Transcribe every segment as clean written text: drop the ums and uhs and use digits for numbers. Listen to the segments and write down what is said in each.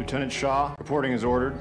Lieutenant Shaw, reporting as ordered.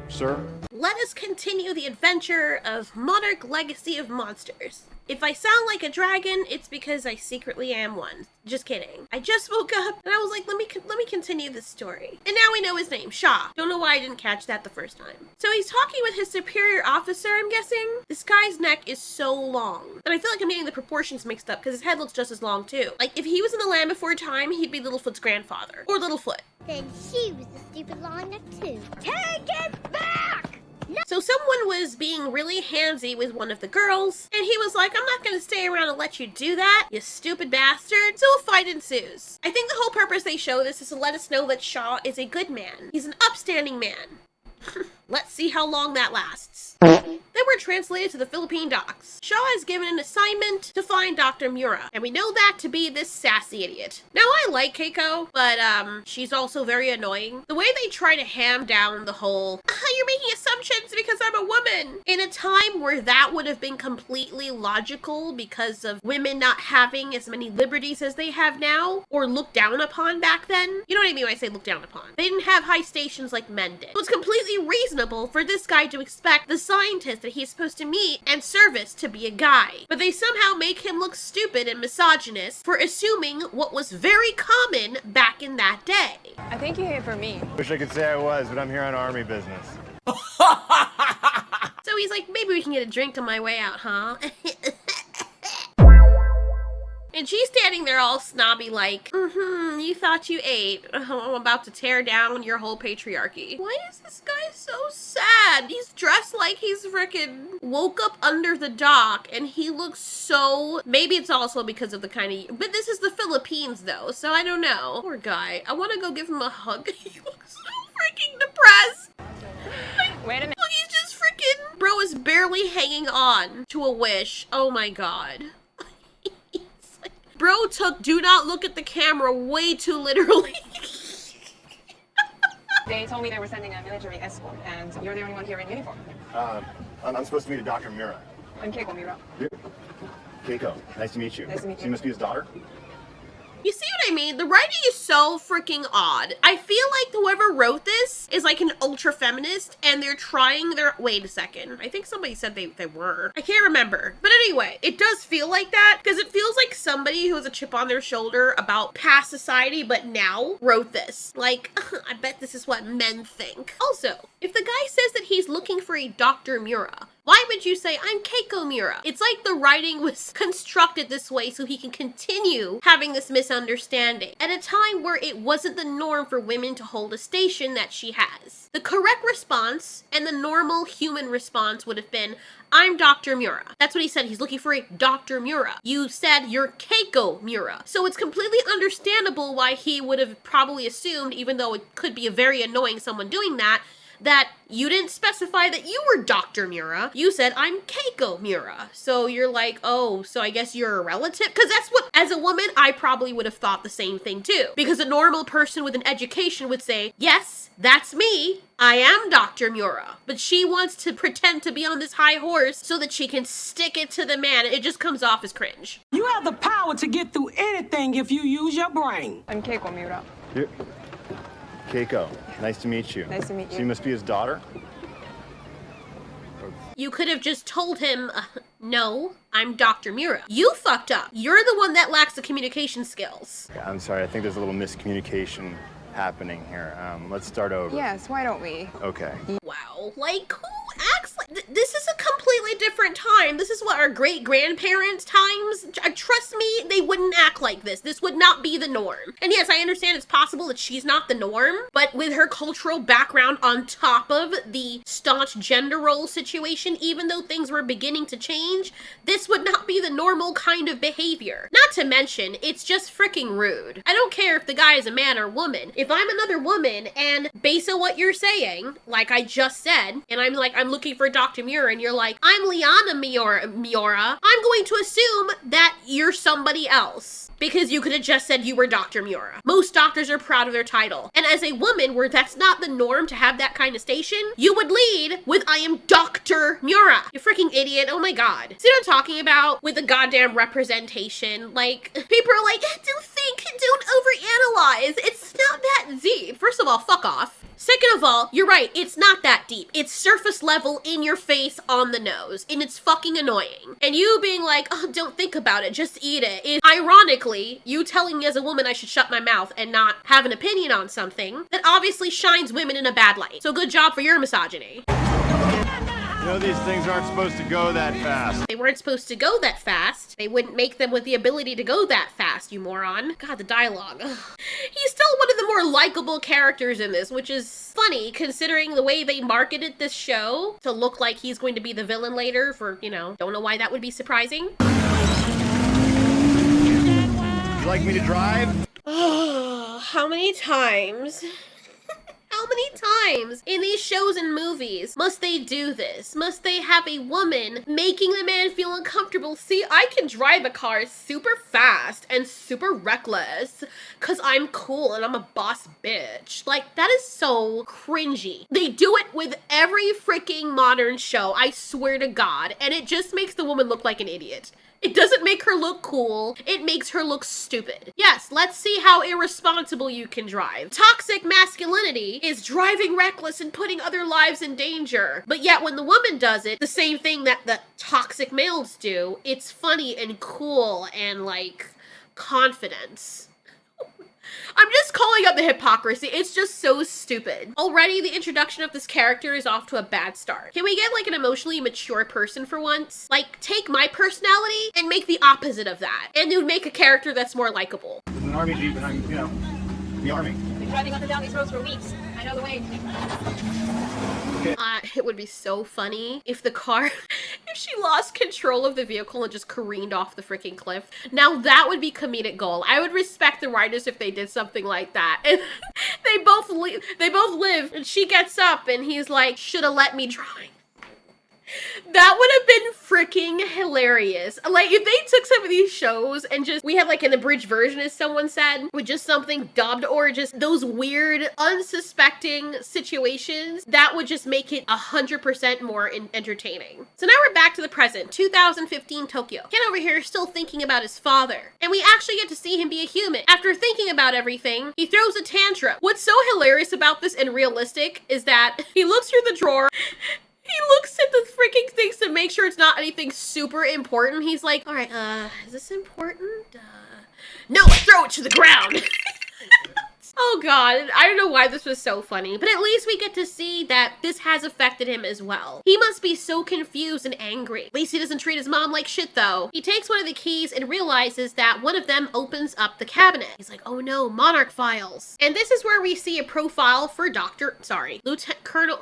Sir? Let us continue the adventure of Monarch Legacy of Monsters. If I sound like a dragon, it's because I secretly am one. Just kidding. I just woke up and I was like, let me continue this story. And now we know his name, Shaw. Don't know why I didn't catch that the first time. So he's talking with his superior officer, I'm guessing. This guy's neck is so long. And I feel like I'm getting the proportions mixed up because his head looks just as long too. Like if he was in the Land Before Time, he'd be Littlefoot's grandfather. Or Littlefoot. Then she was the stupid long neck too. Take it back! So someone was being really handsy with one of the girls, and he was like, I'm not gonna stay around and let you do that, you stupid bastard. So a fight ensues. I think the whole purpose they show this is to let us know that Shaw is a good man. He's an upstanding man. Let's see how long that lasts. Then we're translated to the Philippine docks. Shaw is given an assignment to find Dr. Mura, and we know that to be this sassy idiot. Now, I like Keiko, but she's also very annoying. The way they try to ham down the whole, you're making assumptions because I'm a woman, in a time where that would have been completely logical because of women not having as many liberties as they have now, or looked down upon back then. You know what I mean when I say looked down upon? They didn't have high stations like men did. So it's completely reasonable for this guy to expect the scientist that he's supposed to meet and service to be a guy. But they somehow make him look stupid and misogynist for assuming what was very common back in that day. I think you here for me. Wish I could say I was, but I'm here on army business. So he's like, maybe we can get a drink on my way out, huh? And she's standing there all snobby like, you thought you ate. I'm about to tear down your whole patriarchy. Why is this guy so sad? He's dressed like he's frickin' woke up under the dock and he looks so, maybe it's also because of the kind of, but this is the Philippines though, so I don't know. Poor guy. I want to go give him a hug. He looks so freaking depressed. Wait a minute. Look, he's just freaking, bro is barely hanging on to a wish. Oh my God. Bro took do not look at the camera way too literally. They told me they were sending a military escort, and you're the only one here in uniform. I'm supposed to meet a Dr. Mura. I'm Keiko Mira. Keiko, nice to meet you. Nice to meet you. She must be his daughter? You see what I mean? The writing is so freaking odd. I feel like whoever wrote this is like an ultra feminist and they're trying their, wait a second. I think somebody said they were. I can't remember. But anyway, it does feel like that because it feels like somebody who has a chip on their shoulder about past society but now wrote this. Like, I bet this is what men think. Also, if the guy says that he's looking for a Dr. Mura, why would you say, I'm Keiko Mura? It's like the writing was constructed this way so he can continue having this misunderstanding at a time where it wasn't the norm for women to hold a station that she has. The correct response and the normal human response would have been, I'm Dr. Mura. That's what he said. He's looking for a Dr. Mura. You said you're Keiko Mura. So it's completely understandable why he would have probably assumed, even though it could be a very annoying someone doing that you didn't specify that you were Dr. Mura. You said, I'm Keiko Mura. So you're like, oh, so I guess you're a relative? Because that's what, as a woman, I probably would have thought the same thing too. Because a normal person with an education would say, yes, that's me. I am Dr. Mura. But she wants to pretend to be on this high horse so that she can stick it to the man. It just comes off as cringe. You have the power to get through anything if you use your brain. I'm Keiko Mira. Keiko, nice to meet you. Nice to meet you. She must be his daughter? You could have just told him, no, I'm Dr. Mura. You fucked up. You're the one that lacks the communication skills. Yeah, I'm sorry, I think there's a little miscommunication happening here. Let's start over. Yes, why don't we? Okay. Wow, like who acts like this is a completely different time. This is what our great-grandparents' times. Trust me, they wouldn't act like this. This would not be the norm. And yes, I understand it's possible that she's not the norm, but with her cultural background on top of the staunch gender role situation, even though things were beginning to change, this would not be the normal kind of behavior. Not to mention, it's just freaking rude. I don't care if the guy is a man or woman. If I'm another woman and based on what you're saying, like I just said, and I'm like, I'm looking for Dr. Mura, and you're like, I'm Liana Miura, I'm going to assume that you're somebody else. Because you could have just said you were Dr. Mura. Most doctors are proud of their title. And as a woman, where that's not the norm to have that kind of station, you would lead with, I am Dr. Mura. You freaking idiot. Oh my God. See what I'm talking about with the goddamn representation? Like, people are like, don't think, don't overanalyze. It's not that deep. First of all, fuck off. Second of all, you're right, it's not that deep. It's surface level, in your face, on the nose, and it's fucking annoying. And you being like, oh, don't think about it, just eat it, is ironically you telling me as a woman I should shut my mouth and not have an opinion on something that obviously shines women in a bad light. So good job for your misogyny. You know these things aren't supposed to go that fast. They weren't supposed to go that fast. They wouldn't make them with the ability to go that fast, you moron. God, the dialogue. Ugh. He's still one of the more likable characters in this, which is funny considering the way they marketed this show to look like he's going to be the villain later for, you know, don't know why that would be surprising. Would you like me to drive? Oh, how many times? How many times in these shows and movies must they do this? Must they have a woman making the man feel uncomfortable? See, I can drive a car super fast and super reckless because I'm cool and I'm a boss bitch. Like, that is so cringy. They do it with every freaking modern show, I swear to God, and it just makes the woman look like an idiot. It doesn't make her look cool, it makes her look stupid. Yes, let's see how irresponsible you can drive. Toxic masculinity is driving reckless and putting other lives in danger. But yet when the woman does it, the same thing that the toxic males do, it's funny and cool and like confidence. I'm just calling out the hypocrisy. It's just so stupid. Already, the introduction of this character is off to a bad start. Can we get like an emotionally mature person for once? Like, take my personality and make the opposite of that. And then make a character that's more likable. It's an army jeep and I'm, you know, the army. Been driving up and down these roads for weeks. I know the way. It would be so funny if the car, if she lost control of the vehicle and just careened off the freaking cliff. Now that would be comedic gold. I would respect the writers if they did something like that. And they both live, and she gets up and he's like, shoulda let me drive. That would have been freaking hilarious. Like, if they took some of these shows and just, we had like an abridged version, as someone said, with just something dubbed or just those weird, unsuspecting situations, that would just make it 100% more entertaining. So now we're back to the present, 2015 Tokyo. Ken over here is still thinking about his father, and we actually get to see him be a human. After thinking about everything, he throws a tantrum. What's so hilarious about this and realistic is that he looks through the drawer, he looks at the freaking things to make sure it's not anything super important. He's like, all right, is this important? No, throw it to the ground. Oh God, I don't know why this was so funny, but at least we get to see that this has affected him as well. He must be so confused and angry. At least he doesn't treat his mom like shit though. He takes one of the keys and realizes that one of them opens up the cabinet. He's like, oh no, Monarch files. And this is where we see a profile for Lieutenant Colonel,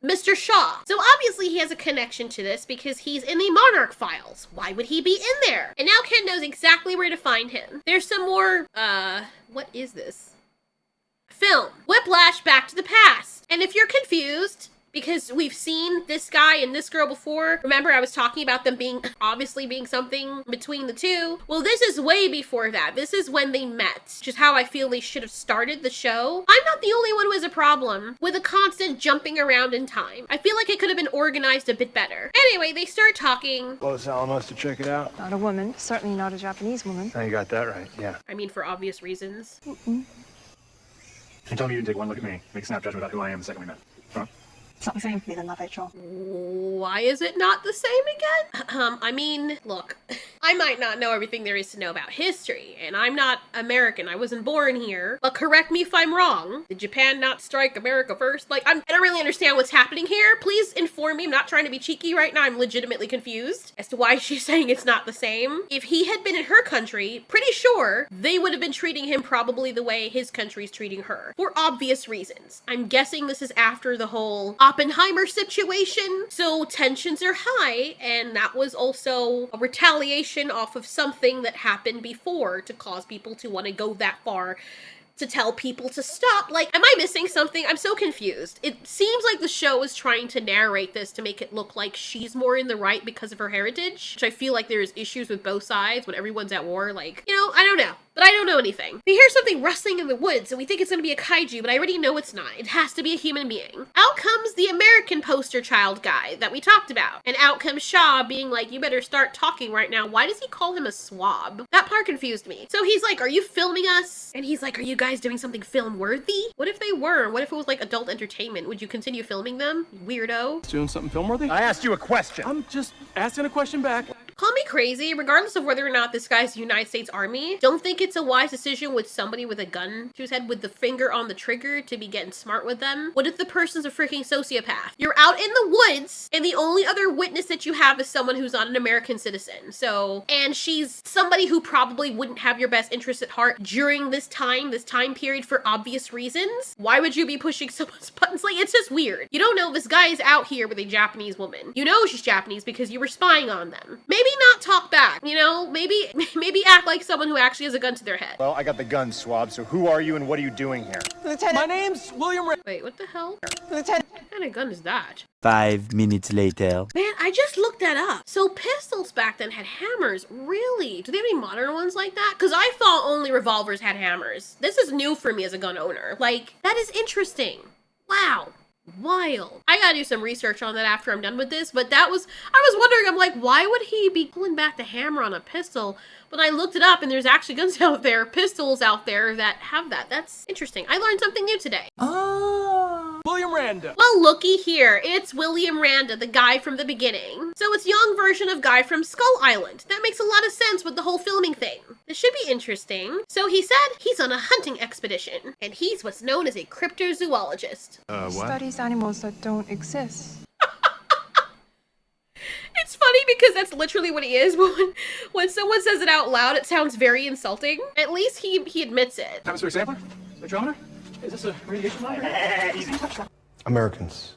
Mr. Shaw. So obviously he has a connection to this because he's in the Monarch files. Why would he be in there? And now Ken knows exactly where to find him. There's some more, what is this? Film. Whiplash Back to the Past. And if you're confused, because we've seen this guy and this girl before, remember I was talking about them obviously being something between the two? Well, this is way before that. This is when they met, which is how I feel they should have started the show. I'm not the only one who has a problem with a constant jumping around in time. I feel like it could have been organized a bit better. Anyway, they start talking. Los Alamos to check it out. Not a woman. Certainly not a Japanese woman. Oh, you got that right, yeah. I mean, for obvious reasons. You told me you didn't take one look at me. Make a snap judgment about who I am the second we met. Huh? It's not the same for me than love, Rachel. Why is it not the same again? I mean, look, I might not know everything there is to know about history, and I'm not American. I wasn't born here. But correct me if I'm wrong. Did Japan not strike America first? Like, I don't really understand what's happening here. Please inform me. I'm not trying to be cheeky right now. I'm legitimately confused as to why she's saying it's not the same. If he had been in her country, pretty sure they would have been treating him probably the way his country's treating her. For obvious reasons. I'm guessing this is after the whole Oppenheimer situation, so tensions are high, and that was also a retaliation off of something that happened before to cause people to want to go that far to tell people to stop. Like, am I missing something? I'm so confused. It seems like the show is trying to narrate this to make it look like she's more in the right because of her heritage, which I feel like there's issues with both sides when everyone's at war. Like, you know, I don't know. But I don't know anything. We hear something rustling in the woods and we think it's gonna be a kaiju, but I already know it's not. It has to be a human being. Out comes the American poster child guy that we talked about. And out comes Shaw being like, you better start talking right now. Why does he call him a swab? That part confused me. So he's like, are you filming us? And he's like, are you guys doing something film worthy? What if they were? What if it was like adult entertainment? Would you continue filming them? Weirdo. Doing something film worthy? I asked you a question. I'm just asking a question back. Call me crazy, regardless of whether or not this guy's the United States Army. Don't think it's a wise decision with somebody with a gun to his head with the finger on the trigger to be getting smart with them. What if the person's a freaking sociopath? You're out in the woods, and the only other witness that you have is someone who's not an American citizen. So, and she's somebody who probably wouldn't have your best interest at heart during this time period for obvious reasons. Why would you be pushing someone's buttons? Like, it's just weird. You don't know this guy is out here with a Japanese woman. You know she's Japanese because you were spying on them. Maybe not talk back, you know? Maybe act like someone who actually has a gun to their head. Well, I got the gun, Swab, so who are you and what are you doing here? Lieutenant. My name's William Wait, what the hell? Lieutenant. What kind of gun is that? 5 minutes later. Man, I just looked that up. So pistols back then had hammers. Really? Do they have any modern ones like that? Because I thought only revolvers had hammers. This is new for me as a gun owner. Like, that is interesting. Wow. Wild. I gotta do some research on that after I'm done with this, but I was wondering, I'm like, why would he be pulling back the hammer on a pistol? But I looked it up and there's actually guns out there, pistols out there that have that. That's interesting. I learned something new today. William Randa. Well, looky here. It's William Randa, the guy from the beginning. So it's young version of guy from Skull Island. That makes a lot of sense with the whole filming thing. This should be interesting. So he said he's on a hunting expedition, and he's what's known as a cryptozoologist. What? Studies animals that don't exist. It's funny because that's literally what he is, but when someone says it out loud, it sounds very insulting. At least he admits it. Atmospheric sampler? Spectrometer? Is this a radiation monitor? Americans.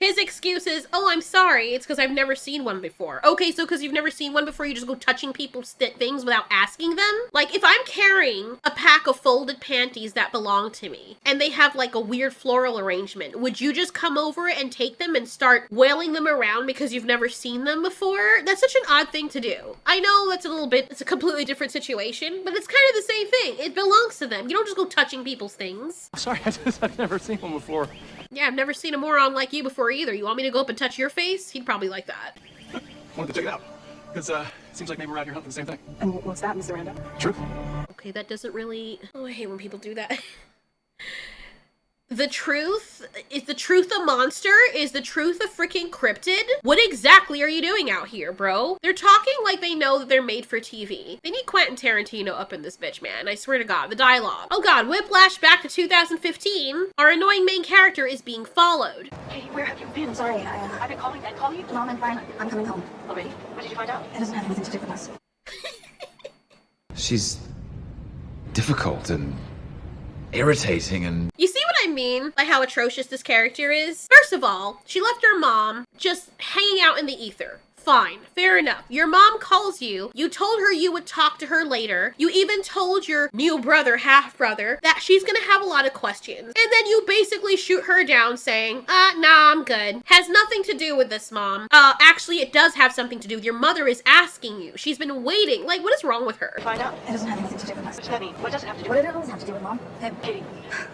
His excuse is, oh, I'm sorry, it's because I've never seen one before. Okay, so because you've never seen one before, you just go touching people's things without asking them? Like, if I'm carrying a pack of folded panties that belong to me, and they have like a weird floral arrangement, would you just come over and take them and start wailing them around because you've never seen them before? That's such an odd thing to do. I know it's a completely different situation, but it's kind of the same thing. It belongs to them. You don't just go touching people's things. Sorry, I've never seen one before. Yeah, I've never seen a moron like you before either. You want me to go up and touch your face? He'd probably like that. Wanted to check it out. Because, it seems like maybe we're out here hunting the same thing. And what's that, Mr. Randa? Truth. Okay, that doesn't really... Oh, I hate when people do that. The truth? Is the truth a monster? Is the truth a freaking cryptid? What exactly are you doing out here, bro? They're talking like they know that they're made for TV. They need Quentin Tarantino up in this bitch, man. I swear to God, the dialogue. Oh God, whiplash back to 2015. Our annoying main character is being followed. Katie, where have you been? Sorry, I've been calling and calling you. Mom, I'm fine. I'm coming home. Already? What did you find out? It doesn't have anything to do with us. She's difficult and irritating and... You see what I mean? Like how atrocious this character is? First of all, she left her mom just hanging out in the ether. Fine, fair enough. Your mom calls you. You told her you would talk to her later. You even told your new brother, half-brother, that she's gonna have a lot of questions. And then you basically shoot her down saying, nah, I'm good. Has nothing to do with this, Mom. Actually, it does have something to do with your mother is asking you. She's been waiting. Like, what is wrong with her? Find out. It doesn't have anything to do with us. What does that mean? What does it have to do What with did it always have to do with Mom? Katie,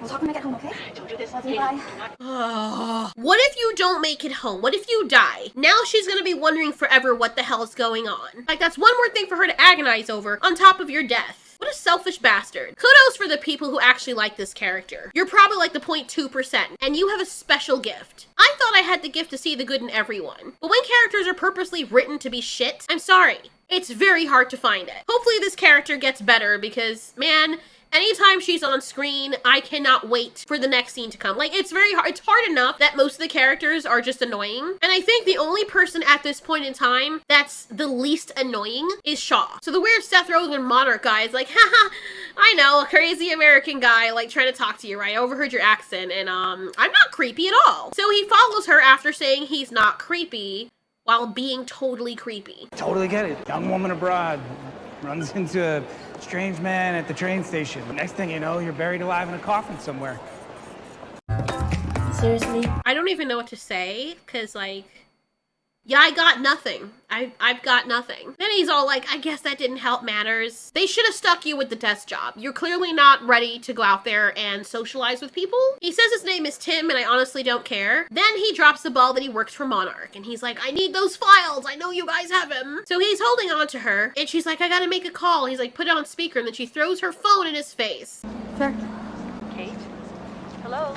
We'll talk when I get home, okay? don't do this. Love you, bye. What if you don't make it home? What if you die? Now she's gonna be wondering forever what the hell is going on. Like, that's one more thing for her to agonize over on top of your death. What a selfish bastard. Kudos for the people who actually like this character. You're probably like the 0.2%, and you have a special gift. I thought I had the gift to see the good in everyone. But when characters are purposely written to be shit, I'm sorry. It's very hard to find it. Hopefully this character gets better because, man, anytime she's on screen, I cannot wait for the next scene to come. Like, it's very hard. It's hard enough that most of the characters are just annoying. And I think the only person at this point in time that's the least annoying is Shaw. So the weird Seth Rogen Monarch guy is like, haha, I know, a crazy American guy, like, trying to talk to you, right? I overheard your accent, and, I'm not creepy at all. So he follows her after saying he's not creepy while being totally creepy. Totally get it. Young woman abroad runs into a strange man at the train station. Next thing you know, you're buried alive in a coffin somewhere. Seriously? I don't even know what to say, because, like, Yeah, I got nothing. I've got nothing. Then he's all like, I guess that didn't help matters. They should have stuck you with the desk job. You're clearly not ready to go out there and socialize with people. He says his name is Tim, and I honestly don't care. Then he drops the ball that he works for Monarch, and he's like, I need those files. I know you guys have them. So he's holding on to her, and she's like, I gotta make a call. He's like, put it on speaker, and then she throws her phone in his face. Sir. Kate? Hello?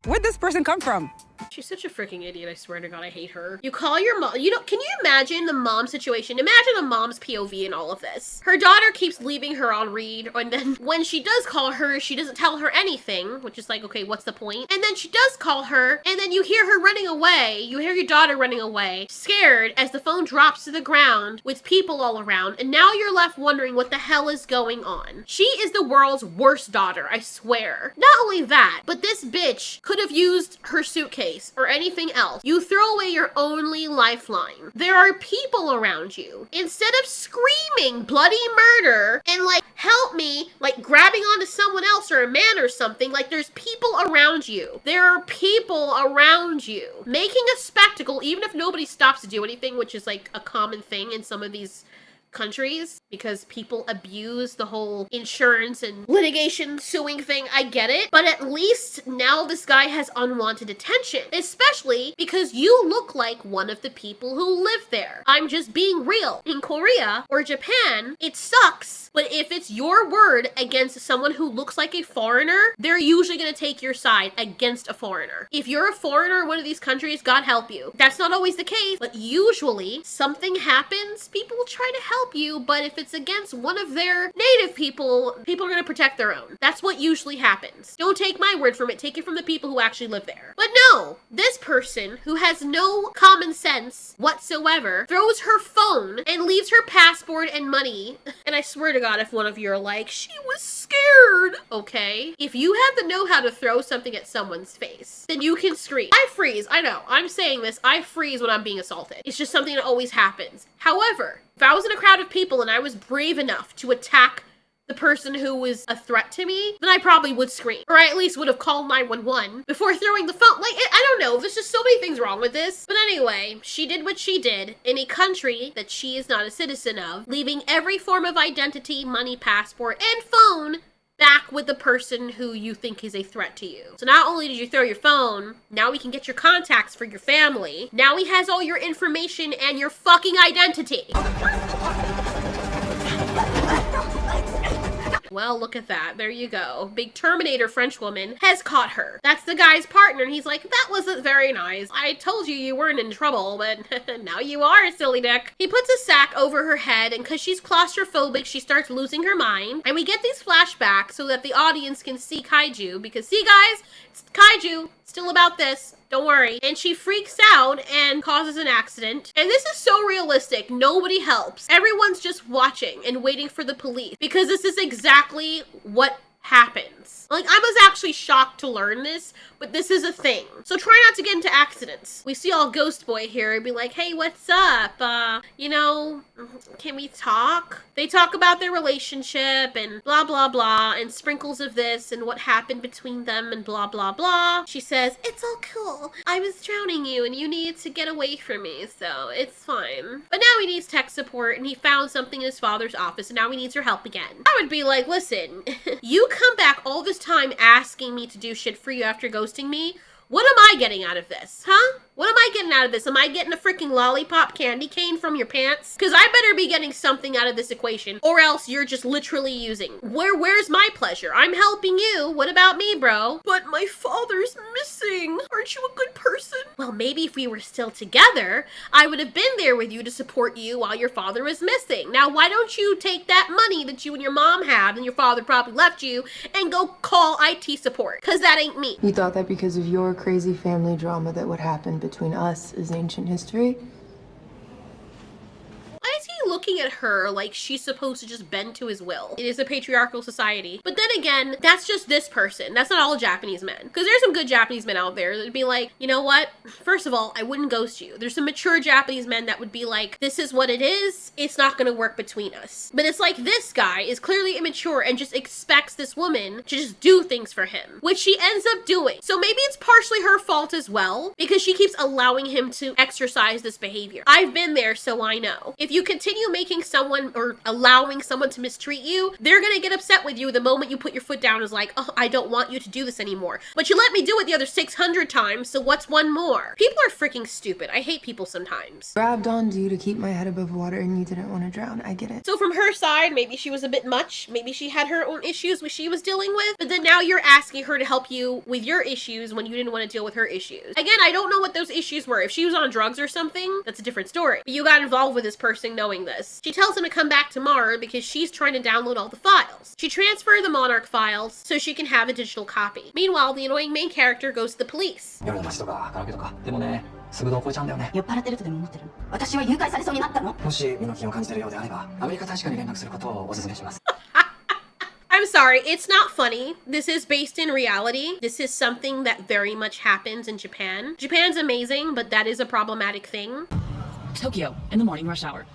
Where'd this person come from? She's such a freaking idiot, I swear to God, I hate her. You call your mom, you know, can you imagine the mom situation? Imagine the mom's POV in all of this. Her daughter keeps leaving her on read, and then when she does call her, she doesn't tell her anything, which is like, okay, what's the point? And then she does call her, and then you hear her running away. You hear your daughter running away, scared as the phone drops to the ground with people all around, and now you're left wondering what the hell is going on. She is the world's worst daughter, I swear. Not only that, but this bitch could have used her suitcase or anything else. You throw away your only lifeline. There are people around you. Instead of screaming bloody murder and like, help me, like grabbing onto someone else or a man or something, like there's people around you. There are people around you. Making a spectacle, even if nobody stops to do anything, which is like a common thing in some of these countries because people abuse the whole insurance and litigation suing thing. I get it, but at least now this guy has unwanted attention, especially because you look like one of the people who live there. I'm just being real. In Korea or Japan, it sucks, but if it's your word against someone who looks like a foreigner, they're usually going to take your side against a foreigner. If you're a foreigner in one of these countries, God help you. That's not always the case, but usually something happens, people will try to help you, but if it's against one of their native people, people are going to protect their own. That's what usually happens. Don't take my word from it, take it from the people who actually live there. But no, this person who has no common sense whatsoever throws her phone and leaves her passport and money. And I swear to God, if one of you are like, she was scared, okay? If you have the know-how to throw something at someone's face, then you can scream. I freeze, I know, I'm saying this, I freeze when I'm being assaulted. It's just something that always happens. However, if I was in a crowd of people and I was brave enough to attack the person who was a threat to me, then I probably would scream. Or I at least would have called 911 before throwing the phone. Like, I don't know. There's just so many things wrong with this. But anyway, she did what she did in a country that she is not a citizen of, leaving every form of identity, money, passport, and phone back with the person who you think is a threat to you. So not only did you throw your phone, now we can get your contacts for your family. Now he has all your information and your fucking identity. Well, look at that. There you go. Big Terminator French woman has caught her. That's the guy's partner, and he's like, that wasn't very nice. I told you you weren't in trouble, but now you are, silly dick. He puts a sack over her head, and because she's claustrophobic, she starts losing her mind. And we get these flashbacks so that the audience can see kaiju, because see, guys, it's kaiju. Still about this. Don't worry. And she freaks out and causes an accident. And this is so realistic. Nobody helps. Everyone's just watching and waiting for the police because this is exactly what happens. Like, I was actually shocked to learn this, but this is a thing. So try not to get into accidents. We see all Ghost Boy here and be like, hey, what's up? You know, can we talk? They talk about their relationship and blah, blah, blah, and sprinkles of this and what happened between them and blah, blah, blah. She says, it's all cool. I was drowning you and you needed to get away from me, so it's fine. But now he needs tech support and he found something in his father's office and now he needs your help again. I would be like, listen, you come back all this time asking me to do shit for you after ghosting me. What am I getting out of this, huh? What am I getting out of this? Am I getting a freaking lollipop candy cane from your pants? Because I better be getting something out of this equation, or else you're just literally using. Where's my pleasure? I'm helping you. What about me, bro? But my father's missing. Aren't you a good person? Well, maybe if we were still together, I would have been there with you to support you while your father was missing. Now, why don't you take that money that you and your mom have and your father probably left you and go call IT support? Because that ain't me. You thought that because of your crazy family drama that what happened between us is ancient history? Why does he looking at her like she's supposed to just bend to his will. It is a patriarchal society. But then again, that's just this person. That's not all Japanese men. Because there's some good Japanese men out there that'd be like, you know what? First of all, I wouldn't ghost you. There's some mature Japanese men that would be like, this is what it is. It's not going to work between us. But it's like this guy is clearly immature and just expects this woman to just do things for him, which she ends up doing. So maybe it's partially her fault as well, because she keeps allowing him to exercise this behavior. I've been there, so I know. If you continue making someone or allowing someone to mistreat you, they're gonna get upset with you the moment you put your foot down. Is like, oh, I don't want you to do this anymore. But you let me do it the other 600 times, so what's one more? People are freaking stupid. I hate people sometimes. Grabbed onto you to keep my head above water and you didn't want to drown. I get it. So from her side, maybe she was a bit much. Maybe she had her own issues which she was dealing with, but then now you're asking her to help you with your issues when you didn't want to deal with her issues. Again, I don't know what those issues were. If she was on drugs or something, that's a different story. But you got involved with this person knowing this. She tells him to come back tomorrow because she's trying to download all the files. She transferred the Monarch files so she can have a digital copy. Meanwhile, the annoying main character goes to the police. 夜の街とかカラオケとかでもねすぐどこえちゃうんだよね酔っ払ってるとでも思ってる私は誘拐されそうになったのもし身の危険を感じているようであればアメリカ大使館に連絡することをお勧めします I'm sorry, it's not funny. This is based in reality. This is something that very much happens in Japan. Japan's amazing, but that is a problematic thing. Tokyo, in the morning rush hour.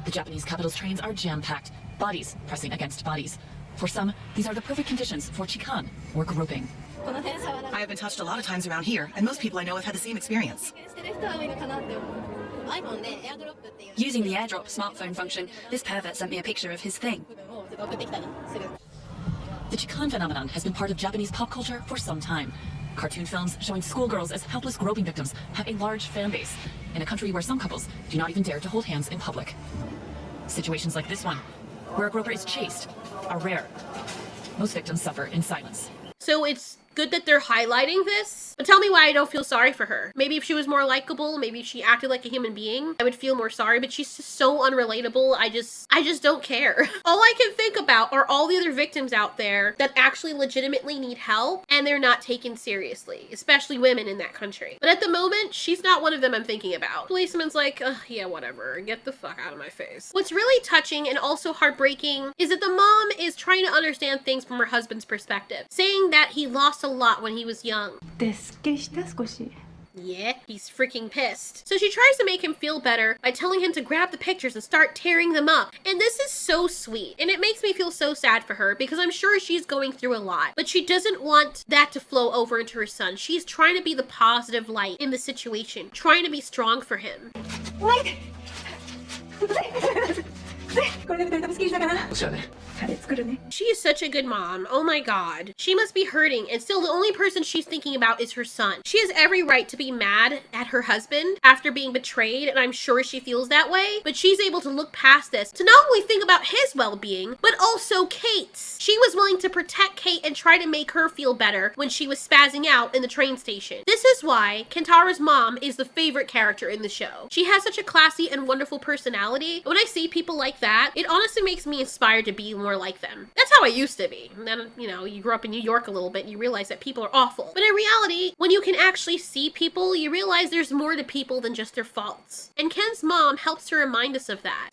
The Japanese capital's trains are jam-packed, bodies pressing against bodies. For some, these are the perfect conditions for chikan, or groping. I have been touched a lot of times around here, and most people I know have had the same experience. Using the airdrop smartphone function, this pervert sent me a picture of his thing. The chikan phenomenon has been part of Japanese pop culture for some time. Cartoon films showing schoolgirls as helpless groping victims have a large fan base, in a country where some couples do not even dare to hold hands in public. Situations like this one, where a groper is chased, are rare. Most victims suffer in silence. So it's good that they're highlighting this, but tell me why I don't feel sorry for her. Maybe if she was more likable, maybe if she acted like a human being, I would feel more sorry, but she's just so unrelatable. I just don't care. All I can think about are all the other victims out there that actually legitimately need help and they're not taken seriously, especially women in that country. But at the moment, she's not one of them I'm thinking about. Policeman's like, yeah, whatever, get the fuck out of my face. What's really touching and also heartbreaking is that the mom is trying to understand things from her husband's perspective, saying that he lost a lot when he was young. Yeah, he's freaking pissed. So she tries to make him feel better by telling him to grab the pictures and start tearing them up. And this is so sweet. And it makes me feel so sad for her because I'm sure she's going through a lot. But she doesn't want that to flow over into her son. She's trying to be the positive light in the situation, trying to be strong for him. She is such a good mom. Oh my god. She must be hurting, and still the only person she's thinking about is her son. She has every right to be mad at her husband after being betrayed, and I'm sure she feels that way, but she's able to look past this to not only think about his well-being, but also Kate's. She was willing to protect Kate and try to make her feel better when she was spazzing out in the train station. This is why Kentara's mom is the favorite character in the show. She has such a classy and wonderful personality. When I see people like that, it honestly makes me inspired to be more like them. That's how I used to be. And then, you know, you grew up in New York a little bit and you realize that people are awful. But in reality, when you can actually see people, you realize there's more to people than just their faults. And Ken's mom helps to remind us of that.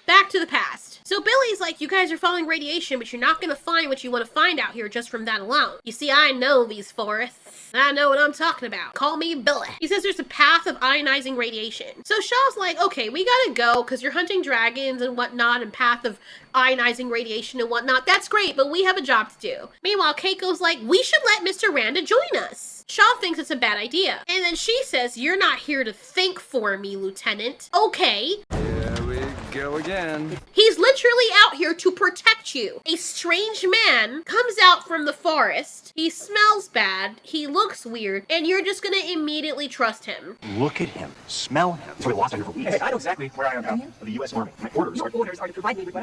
Back to the past. So Billy's like, you guys are following radiation, but you're not gonna find what you want to find out here just from that alone. You see, I know these forests. I know what I'm talking about. Call me Billy. He says there's a path of ionizing radiation. So Shaw's like, okay, we gotta go because you're hunting dragons and whatnot and path of ionizing radiation and whatnot. That's great, but we have a job to do. Meanwhile, Keiko's like, we should let Mr. Randa join us. Shaw thinks it's a bad idea. And then she says, you're not here to think for me, Lieutenant. Okay. Here we go again. He's literally out here to protect you. A strange man comes out from the forest. He smells bad. He looks weird. And you're just gonna immediately trust him. Look at him. Smell him. He's lost here for weeks. Hey, I know exactly where I am now. Of the U.S. Army. My orders are to provide me with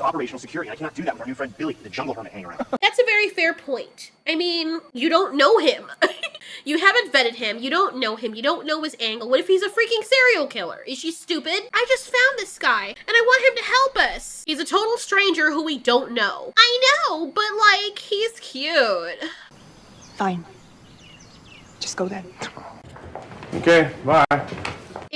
operational security. I cannot do that with our new friend Billy, the jungle hermit hanging around. That's a very fair point. I mean, you don't know him. You haven't vetted him. You don't know him. You don't know his angle. What if he's a freaking serial killer? Is she stupid? I just found this guy and I want him to help us. He's a total stranger who we don't know. I know, but like, he's cute. Fine. Just go then. Okay, bye.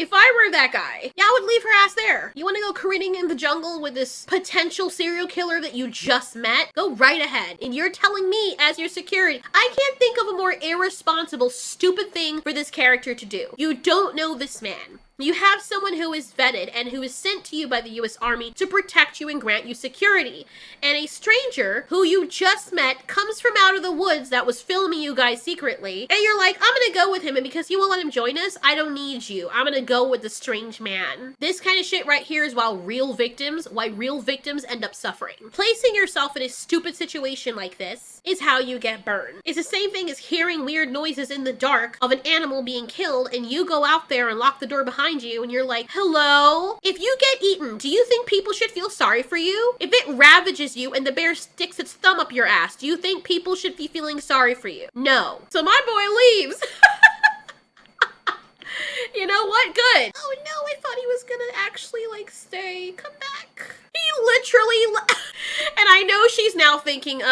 If I were that guy, yeah, I would leave her ass there. You want to go careening in the jungle with this potential serial killer that you just met? Go right ahead. And you're telling me as your security, I can't think of a more irresponsible, stupid thing for this character to do. You don't know this man. You have someone who is vetted and who is sent to you by the US Army to protect you and grant you security. And a stranger who you just met comes from out of the woods that was filming you guys secretly. And you're like, I'm gonna go with him, and because you won't let him join us, I don't need you. I'm gonna go with the strange man. This kind of shit right here is why real victims end up suffering. Placing yourself in a stupid situation like this is how you get burned. It's the same thing as hearing weird noises in the dark of an animal being killed, and you go out there and lock the door behind you and you're like, hello? If you get eaten, do you think people should feel sorry for you? If it ravages you and the bear sticks its thumb up your ass, do you think people should be feeling sorry for you? No. So my boy leaves. You know what? Good. Oh no, I thought he was gonna actually like stay. Come back. He literally and I know she's now thinking, maybe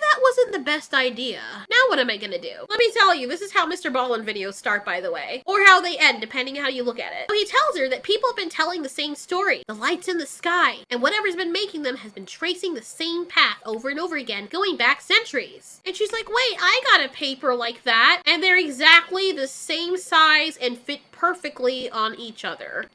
that wasn't the best idea. Now what am I gonna do? Let me tell you, this is how Mr. Ballin videos start, by the way. Or how they end, depending on how you look at it. So he tells her that people have been telling the same story. The lights in the sky. And whatever's been making them has been tracing the same path over and over again, going back centuries. And she's like, wait, I got a paper like that. And they're exactly the same size and fit perfectly on each other.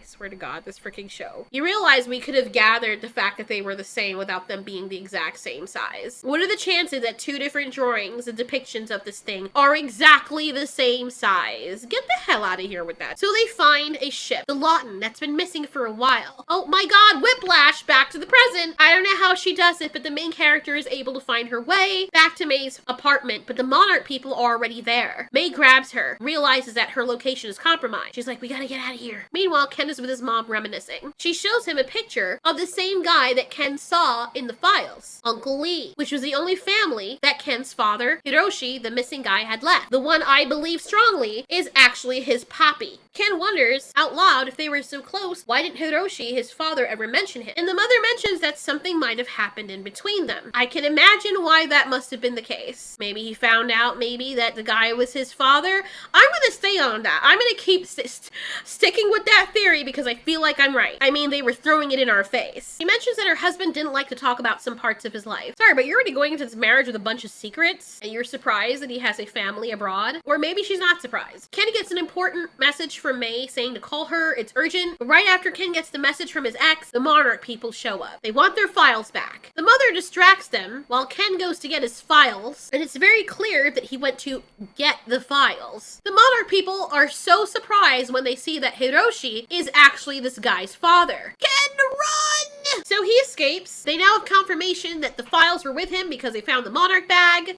I swear to God, this freaking show. You realize we could have gathered the fact that they were the same without them being the exact same size. What are the chances that two different drawings and depictions of this thing are exactly the same size? Get the hell out of here with that. So they find a ship, the Lawton, that's been missing for a while. Oh my God, whiplash, back to the present. I don't know how she does it, but the main character is able to find her way back to May's apartment, but the Monarch people are already there. May grabs her, realizes that her location is compromised. She's like, we gotta get out of here. Meanwhile, Ken is with his mom reminiscing. She shows him a picture of the same guy that Ken saw in the files, Uncle Lee, which was the only family that Ken's father, Hiroshi, the missing guy, had left. The one I believe strongly is actually his poppy. Ken wonders out loud if they were so close, why didn't Hiroshi, his father, ever mention him? And the mother mentions that something might have happened in between them. I can imagine why that must have been the case. Maybe he found out maybe that the guy was his father. I'm gonna stay on that. I'm gonna keep sticking with that theory because I feel like I'm right. I mean, they were throwing it in our face. He mentions that her husband didn't like to talk about some parts of his life. Sorry, but you're already going into this marriage with a bunch of secrets and you're surprised that he has a family abroad? Or maybe she's not surprised. Ken gets an important message from May saying to call her, it's urgent. But right after Ken gets the message from his ex, the Monarch people show up. They want their files back. The mother distracts them while Ken goes to get his files, and it's very clear that he went to get the files. The Monarch people are so surprised when they see that Hiroshi is actually this guy's father. Ken, run! So he escapes. They now have confirmation that the files were with him because they found the Monarch bag.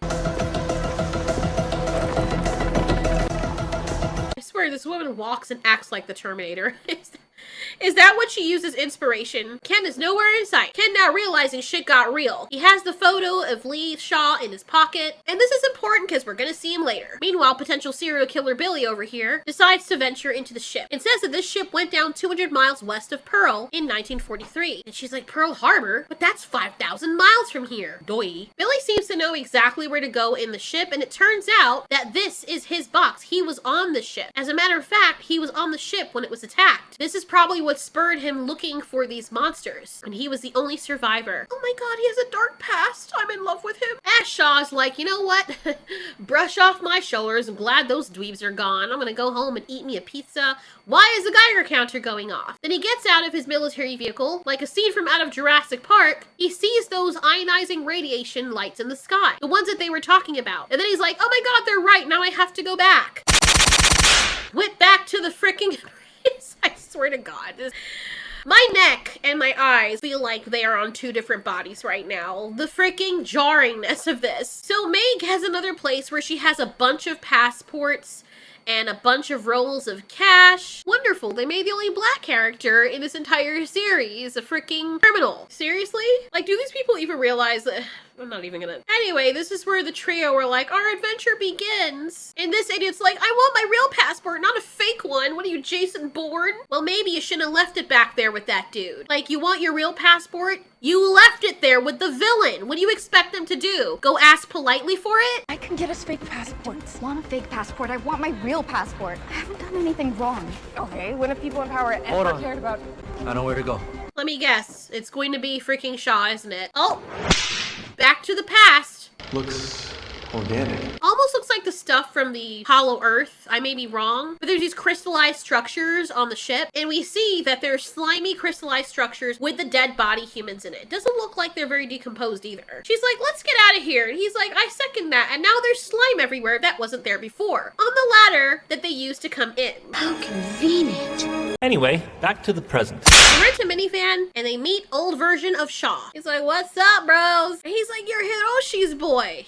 I swear this woman walks and acts like the Terminator. Is that what she used as inspiration? Ken is nowhere in sight. Ken now realizing shit got real. He has the photo of Lee Shaw in his pocket, and this is important because we're gonna see him later. Meanwhile, potential serial killer Billy over here decides to venture into the ship. It says that this ship went down 200 miles west of Pearl in 1943. And she's like, Pearl Harbor? But that's 5,000 miles from here. Doy. Billy seems to know exactly where to go in the ship, and it turns out that this is his box. He was on the ship. As a matter of fact, he was on the ship when it was attacked. This is probably what spurred him looking for these monsters, and he was the only survivor. Oh my God, he has a dark past. I'm in love with him. Ash Shaw's like, you know what? Brush off my shoulders. I'm glad those dweebs are gone. I'm gonna go home and eat me a pizza. Why is the Geiger counter going off? Then he gets out of his military vehicle, like a scene from out of Jurassic Park. He sees those ionizing radiation lights in the sky, the ones that they were talking about. And then he's like, oh my God, they're right. Now I have to go back. Whip back to the frickin' I swear to God. My neck and my eyes feel like they are on two different bodies right now. The freaking jarringness of this. So Meg has another place where she has a bunch of passports and a bunch of rolls of cash. Wonderful. They made the only black character in this entire series a freaking criminal. Seriously? Like, do these people even realize that I'm not even gonna. Anyway, this is where the trio were like, our adventure begins. And this idiot's like, I want my real passport, not a fake one. What are you, Jason Bourne? Well, maybe you shouldn't have left it back there with that dude. Like, you want your real passport? You left it there with the villain. What do you expect them to do? Go ask politely for it? I can get us fake passports. I want a fake passport. I want my real passport. I haven't done anything wrong. Okay, when have people in power ever cared about... I know where to go. Let me guess. It's going to be freaking Shaw, isn't it? Oh! Back to the past. Looks organic. Almost looks like the stuff from the Hollow Earth. I may be wrong, but there's these crystallized structures on the ship, and we see that there's slimy crystallized structures with the dead body humans in it. Doesn't look like they're very decomposed either. She's like, let's get out of here. And he's like, I second that. And now there's slime everywhere that wasn't there before. On the ladder that they used to come in. How convenient. Anyway, back to the present. They rent a minivan, and they meet old version of Shaw. He's like, what's up, bros? And he's like, you're Hiroshi's boy.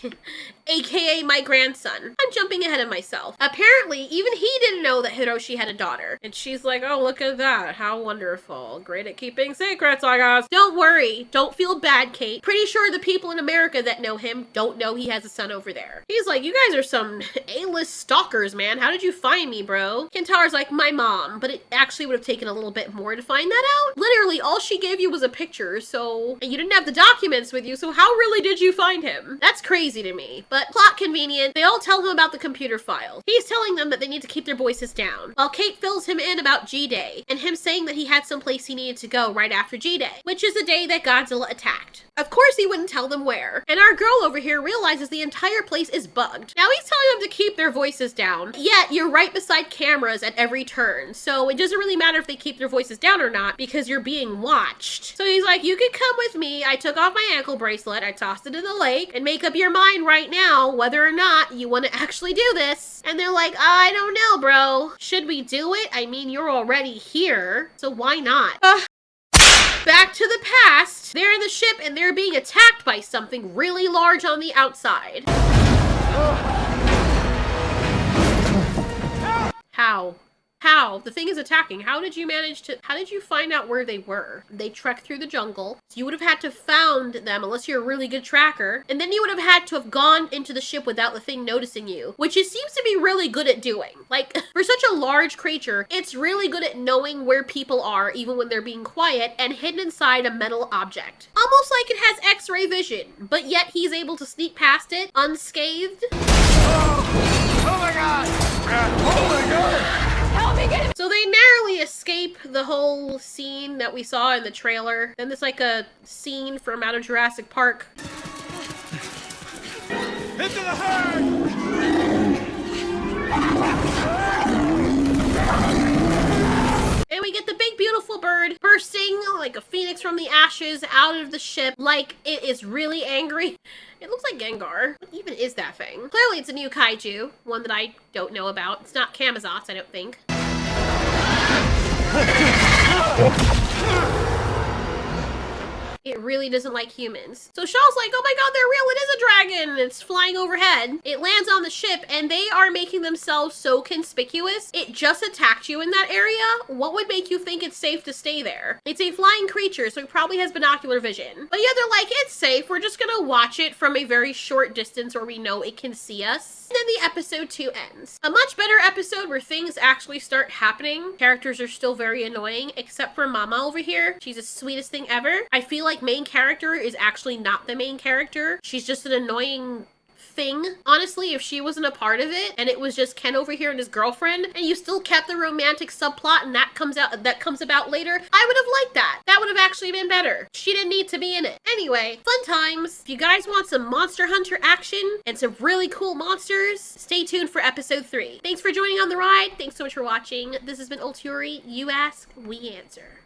AKA my grandson. I'm jumping ahead of myself. Apparently, even he didn't know that Hiroshi had a daughter. And she's like, oh, look at that. How wonderful. Great at keeping secrets, I guess. Don't worry. Don't feel bad, Kate. Pretty sure the people in America that know him don't know he has a son over there. He's like, you guys are some A-list stalkers, man. How did you find me, bro? Kentaur's like, my mom. But it actually would have taken a little bit more to find that out. Literally, all she gave you was a picture, so... And you didn't have the documents with you, so how really did you find him? That's crazy to me. But plot convenient, they all tell him about the computer file. He's telling them that they need to keep their voices down, while Kate fills him in about G-Day, and him saying that he had someplace he needed to go right after G-Day, which is the day that Godzilla attacked. Of course he wouldn't tell them where. And our girl over here realizes the entire place is bugged. Now he's telling them to keep their voices down, yet you're right beside cameras at every turn, so it doesn't really matter if they keep their voices down or not, because you're being watched. So he's like, you can come with me. I took off my ankle bracelet, I tossed it in the lake, and make up your mind right now whether or not you want to actually do this. And they're like, I don't know, bro. Should we do it? I mean, you're already here, so why not? Back to the past. They're in the ship and they're being attacked by something really large on the outside. How? How? The thing is attacking. How did you find out where they were? They trekked through the jungle. So you would have had to found them unless you're a really good tracker. And then you would have had to have gone into the ship without the thing noticing you, which it seems to be really good at doing. Like, for such a large creature, it's really good at knowing where people are, even when they're being quiet and hidden inside a metal object. Almost like it has X-ray vision, but yet he's able to sneak past it unscathed. Oh my god! Oh my god! So they narrowly escape the whole scene that we saw in the trailer. Then there's like a scene from out of Jurassic Park. Into the herd! And we get the big beautiful bird bursting like a phoenix from the ashes out of the ship like it is really angry. It looks like Gengar. What even is that thing? Clearly it's a new kaiju, one that I don't know about. It's not Camazotz, I don't think. It really doesn't like humans. So Shaw's like, oh my god, they're real, it is a dragon! It's flying overhead. It lands on the ship, and they are making themselves so conspicuous. It just attacked you in that area. What would make you think it's safe to stay there? It's a flying creature, so it probably has binocular vision. But yeah, they're like, it's safe. We're just gonna watch it from a very short distance where we know it can see us. And then the episode 2 ends. A much better episode where things actually start happening. Characters are still very annoying, except for Mama over here. She's the sweetest thing ever. I feel like main character is actually not the main character. She's just an annoying thing. Honestly, if she wasn't a part of it and it was just Ken over here and his girlfriend and you still kept the romantic subplot and that comes about later, I would have liked that. That would have actually been better. She didn't need to be in it. Anyway, fun times. If you guys want some Monster Hunter action and some really cool monsters, stay tuned for episode 3. Thanks for joining on the ride. Thanks so much for watching. This has been Ultiori. You ask, we answer.